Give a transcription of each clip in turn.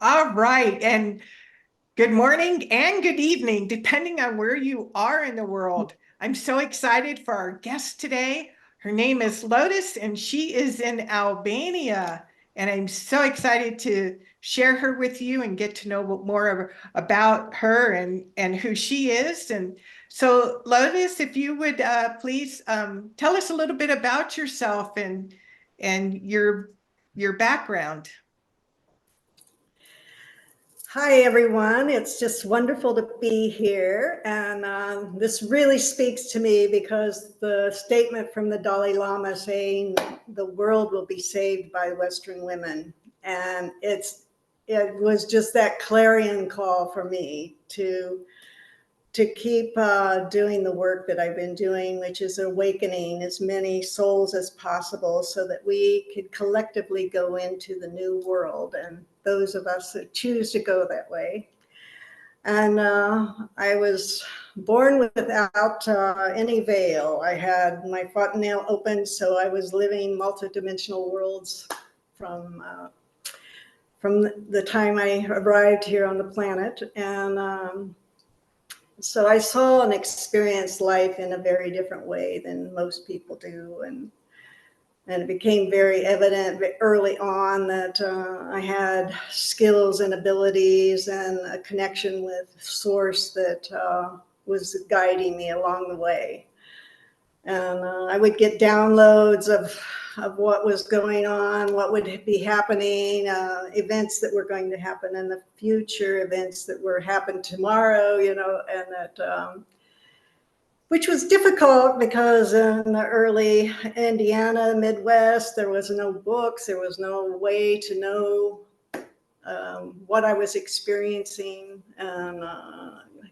All right. And good morning and good evening, depending on where you are in the world. I'm so excited for our guest today. Her name is Lotus, and she is in Albania. And I'm so excited to share her with you and get to know more about her and who she is. And so, Lotus, if you would please tell us a little bit about yourself and your background. Hi, everyone. It's just wonderful to be here. And this really speaks to me because the statement from the Dalai Lama saying the world will be saved by Western women. And it was just that clarion call for me to keep doing the work that I've been doing, which is awakening as many souls as possible so that we could collectively go into the new world, and those of us that choose to go that way. And I was born without any veil. I had my fontanelle open, so I was living multidimensional worlds from from the time I arrived here on the planet. And so I saw and experienced life in a very different way than most people do. And it became very evident early on that I had skills and abilities and a connection with source that was guiding me along the way. And I would get downloads of what was going on, what would be happening, events that were going to happen in the future, events that were happen tomorrow, and that, which was difficult because in the early Indiana, Midwest, there was no books, there was no way to know what I was experiencing, and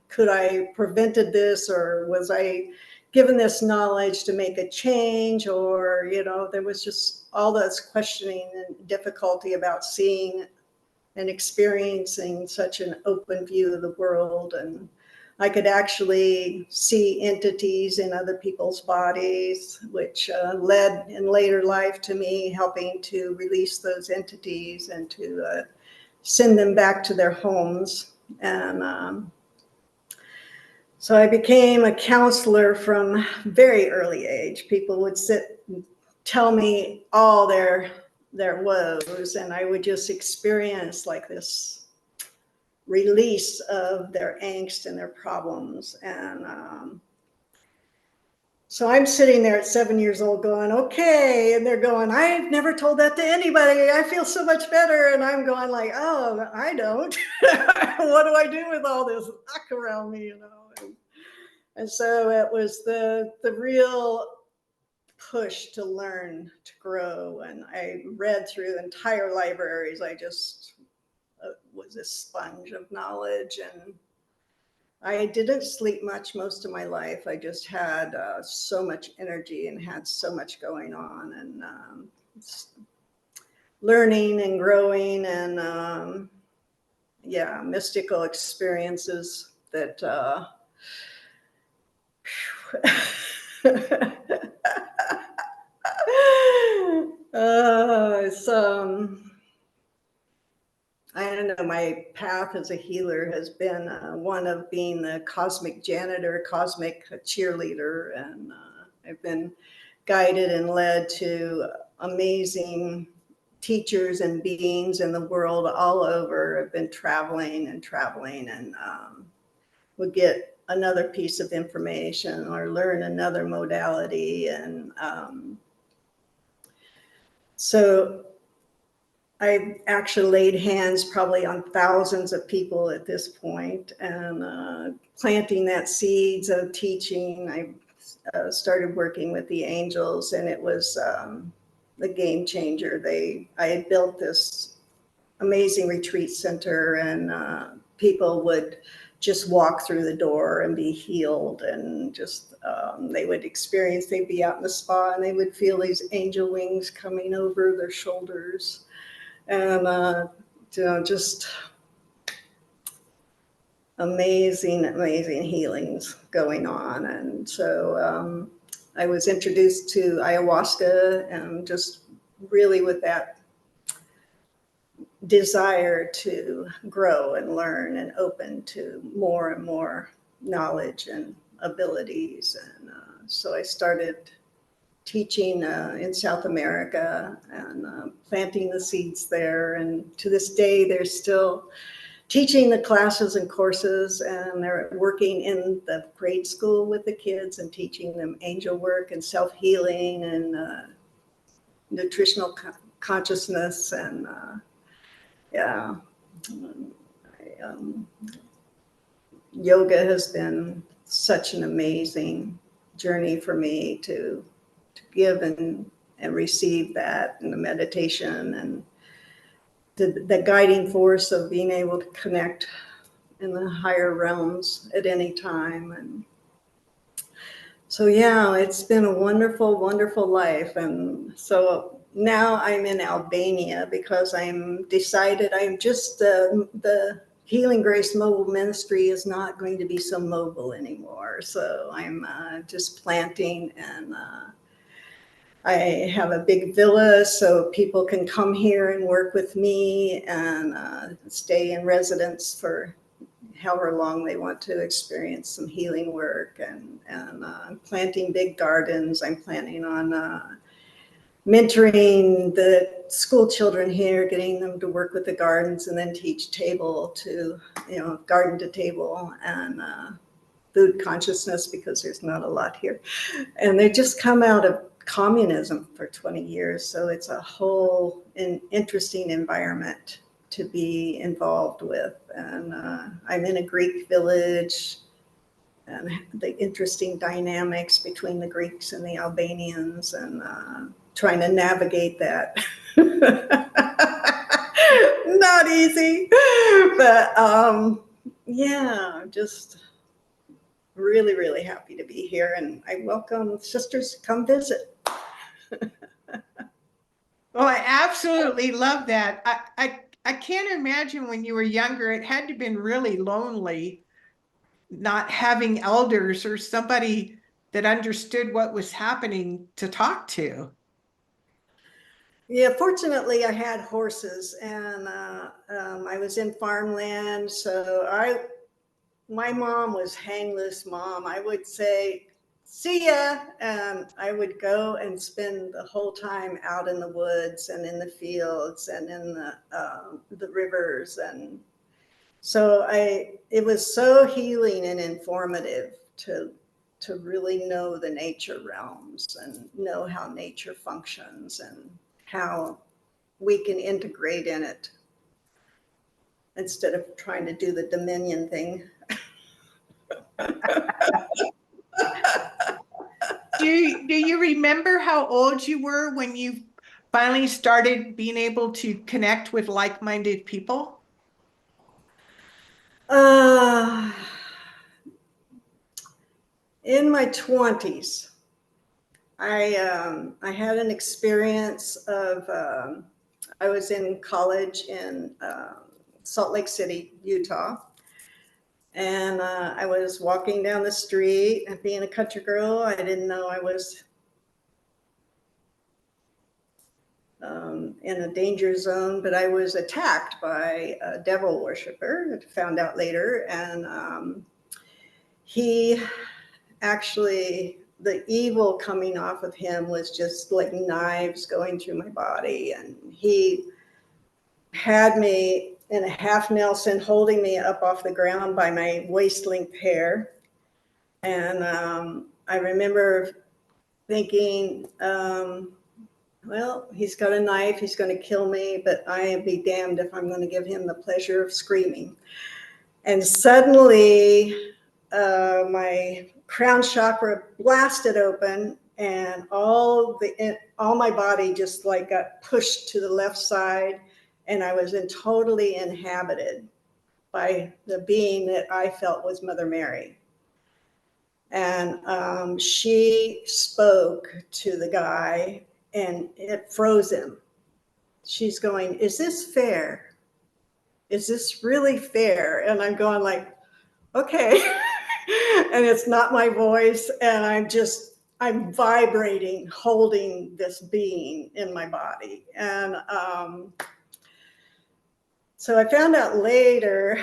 could I prevented this, or was I given this knowledge to make a change, or there was just all this questioning and difficulty about seeing and experiencing such an open view of the world. And I could actually see entities in other people's bodies, which led in later life to me helping to release those entities and to send them back to their homes. And so I became a counselor from very early age. People would sit and tell me all their woes, and I would just experience like this release of their angst and their problems. And so I'm sitting there at 7 years old going, okay. And they're going, I've never told that to anybody. I feel so much better. And I'm going like, oh, I don't. What do I do with all this muck around me, And so it was the real push to learn, to grow. And I read through entire libraries. I just was a sponge of knowledge, and I didn't sleep much most of my life. I just had so much energy and had so much going on, and learning and growing, and yeah, mystical experiences that it's I don't know, my path as a healer has been one of being the cosmic janitor, cosmic cheerleader. And I've been guided and led to amazing teachers and beings in the world all over. I've been traveling and would get another piece of information or learn another modality. And so I've actually laid hands probably on thousands of people at this point, and planting that seeds of teaching. I started working with the angels, and it was a game changer. I had built this amazing retreat center, and people would just walk through the door and be healed, and just they'd be out in the spa and they would feel these angel wings coming over their shoulders. And just amazing healings going on. And so I was introduced to ayahuasca, and just really with that desire to grow and learn and open to more and more knowledge and abilities. And so I started teaching in South America and planting the seeds there. And to this day, they're still teaching the classes and courses, and they're working in the grade school with the kids and teaching them angel work and self-healing and nutritional consciousness. And yeah, yoga has been such an amazing journey for me to give and receive that, and the meditation and the guiding force of being able to connect in the higher realms at any time. And so, yeah, it's been a wonderful, wonderful life. And so now I'm in Albania because I'm decided I'm just the Healing Grace Mobile Ministry is not going to be so mobile anymore. So I'm just planting, and I have a big villa so people can come here and work with me and stay in residence for however long they want to experience some healing work. And I'm planting big gardens. I'm planning on mentoring the school children here, getting them to work with the gardens and then teach table to, garden to table and food consciousness, because there's not a lot here. And they just come out of communism for 20 years. So it's a whole interesting environment to be involved with. And I'm in a Greek village, and the interesting dynamics between the Greeks and the Albanians, and trying to navigate that. Not easy, but yeah, just really, really happy to be here. And I welcome sisters to come visit. Well, I absolutely love that. I can't imagine when you were younger, it had to have been really lonely not having elders or somebody that understood what was happening to talk to. Yeah, fortunately, I had horses, and I was in farmland. So my mom was hang loose mom. I would say, see ya. And I would go and spend the whole time out in the woods and in the fields and in the rivers. And so it was so healing and informative to really know the nature realms and know how nature functions and how we can integrate in it instead of trying to do the dominion thing. Do you remember how old you were when you finally started being able to connect with like-minded people? Uh, in my 20s, I had an experience of I was in college in Salt Lake City, Utah, and I was walking down the street, and being a country girl, I didn't know I was in a danger zone, but I was attacked by a devil worshiper. I found out later, and he actually, the evil coming off of him was just like knives going through my body, and he had me in a half Nelson, holding me up off the ground by my waist length hair. And I remember thinking, well, he's got a knife, he's going to kill me, but I'd be damned if I'm going to give him the pleasure of screaming. And suddenly, my crown chakra blasted open, and all my body just like got pushed to the left side, and I was totally inhabited by the being that I felt was Mother Mary. And she spoke to the guy, and it froze him. She's going, "Is this fair? Is this really fair?" And I'm going like, okay. And it's not my voice, and I'm vibrating, holding this being in my body. And So I found out later,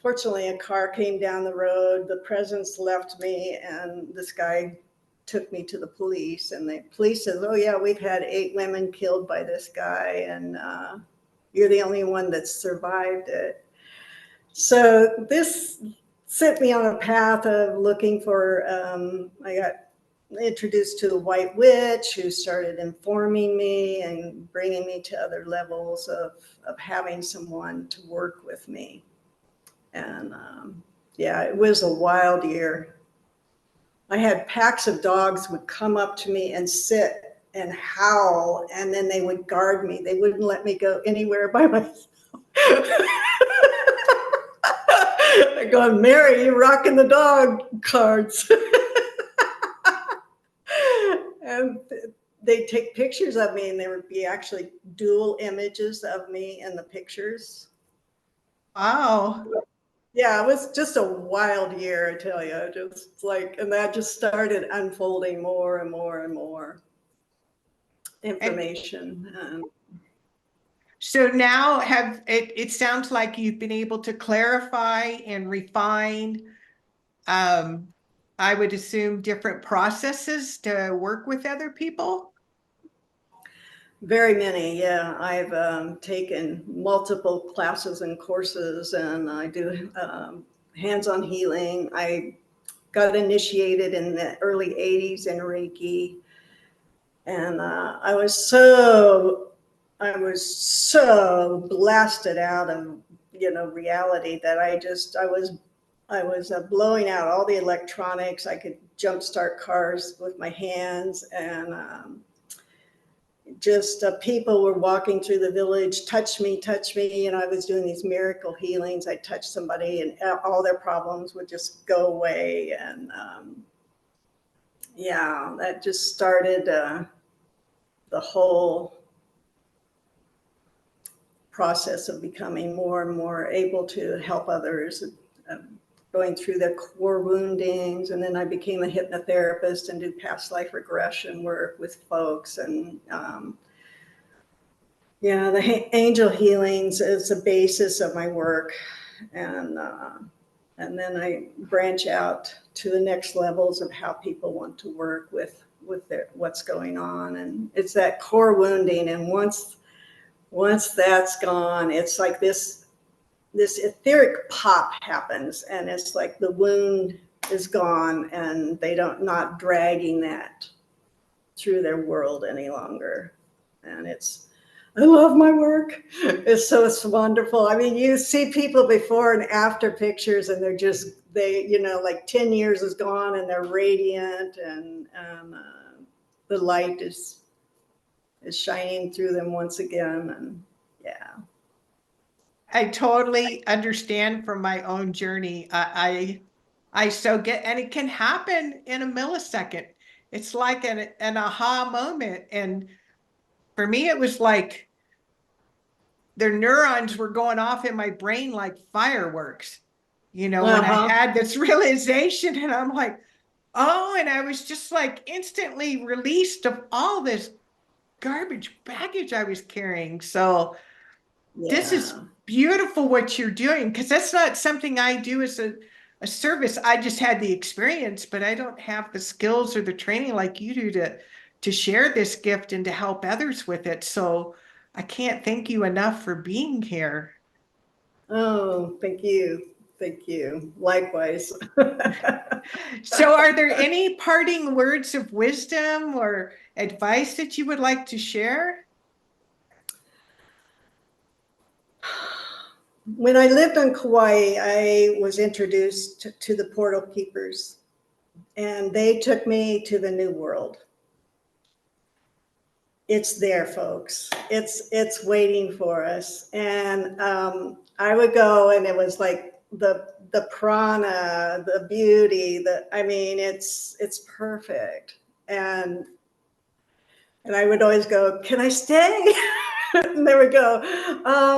fortunately, a car came down the road, the presence left me, and this guy took me to the police. And the police says, oh, yeah, we've had 8 women killed by this guy, and you're the only one that's survived it. So this sent me on a path of looking for, I got introduced to the white witch who started informing me and bringing me to other levels of having someone to work with me. And yeah, it was a wild year. I had packs of dogs would come up to me and sit and howl, and then they would guard me. They wouldn't let me go anywhere by myself. I go, Mary, you're rocking the dog cards. And they take pictures of me, and there would be actually dual images of me in the pictures. Wow. Yeah, it was just a wild year, I tell you. Just like, and that just started unfolding more and more and more And information. so now it sounds like you've been able to clarify and refine, um, I would assume, different processes to work with other people. Very many, yeah. I've taken multiple classes and courses, and I do hands-on healing. I got initiated in the early 80s in Reiki. And I was so blasted out of, reality that I was blowing out all the electronics. I could jumpstart cars with my hands, and just people were walking through the village, touch me. And I was doing these miracle healings. I touched somebody, and all their problems would just go away. And yeah, that just started the whole process of becoming more and more able to help others, going through their core woundings. And then I became a hypnotherapist and do past life regression work with folks. And yeah, the angel healings is the basis of my work. And then I branch out to the next levels of how people want to work with their what's going on. And it's that core wounding. And once that's gone, it's like this etheric pop happens, and it's like the wound is gone, and they don't not dragging that through their world any longer. And I love my work. It's wonderful. I mean, you see people before and after pictures, and like 10 years is gone, and they're radiant, and the light is shining through them once again. And yeah. I totally understand from my own journey. I so get, and it can happen in a millisecond. It's like an aha moment. And for me, it was like their neurons were going off in my brain like fireworks, when I Uh-huh. had this realization. And I'm like, oh, and I was just like instantly released of all this garbage baggage I was carrying. So this is Yeah. beautiful what you're doing, because that's not something I do as a service. I just had the experience, but I don't have the skills or the training like you do to share this gift and to help others with it. So I can't thank you enough for being here. Oh, thank you. Thank you. Likewise. So are there any parting words of wisdom or advice that you would like to share? When I lived on Kauai, I was introduced to the portal keepers, and they took me to the new world. It's there, folks. It's waiting for us. And I would go, and it was like the prana, the beauty, I mean, it's perfect. And I would always go, can I stay? And they would go,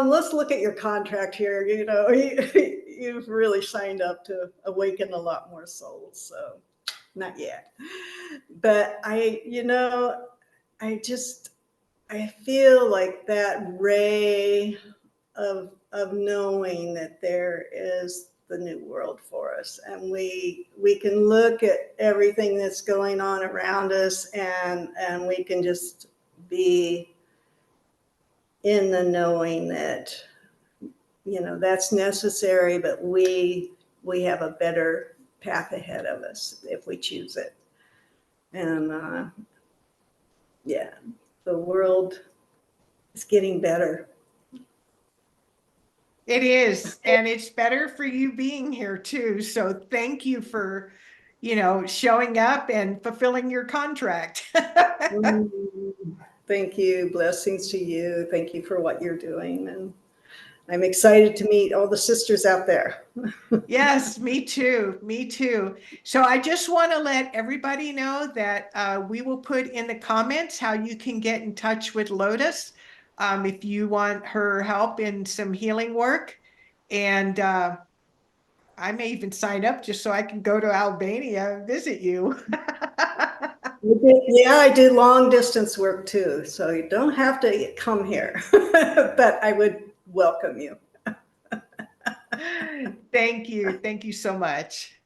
let's look at your contract here. You've really signed up to awaken a lot more souls. So not yet. But I feel like that ray of knowing that there is the new world for us, and we can look at everything that's going on around us, and we can just be in the knowing that, you know, that's necessary, but we have a better path ahead of us if we choose it. And yeah, the world is getting better. It is, and it's better for you being here too. So thank you for, showing up and fulfilling your contract. Thank you. Blessings to you. Thank you for what you're doing. And I'm excited to meet all the sisters out there. Yes, me too. Me too. So I just want to let everybody know that we will put in the comments how you can get in touch with Lotus if you want her help in some healing work. And I may even sign up just so I can go to Albania and visit you. Yeah, I do long distance work too, so you don't have to come here, but I would welcome you. Thank you. Thank you so much.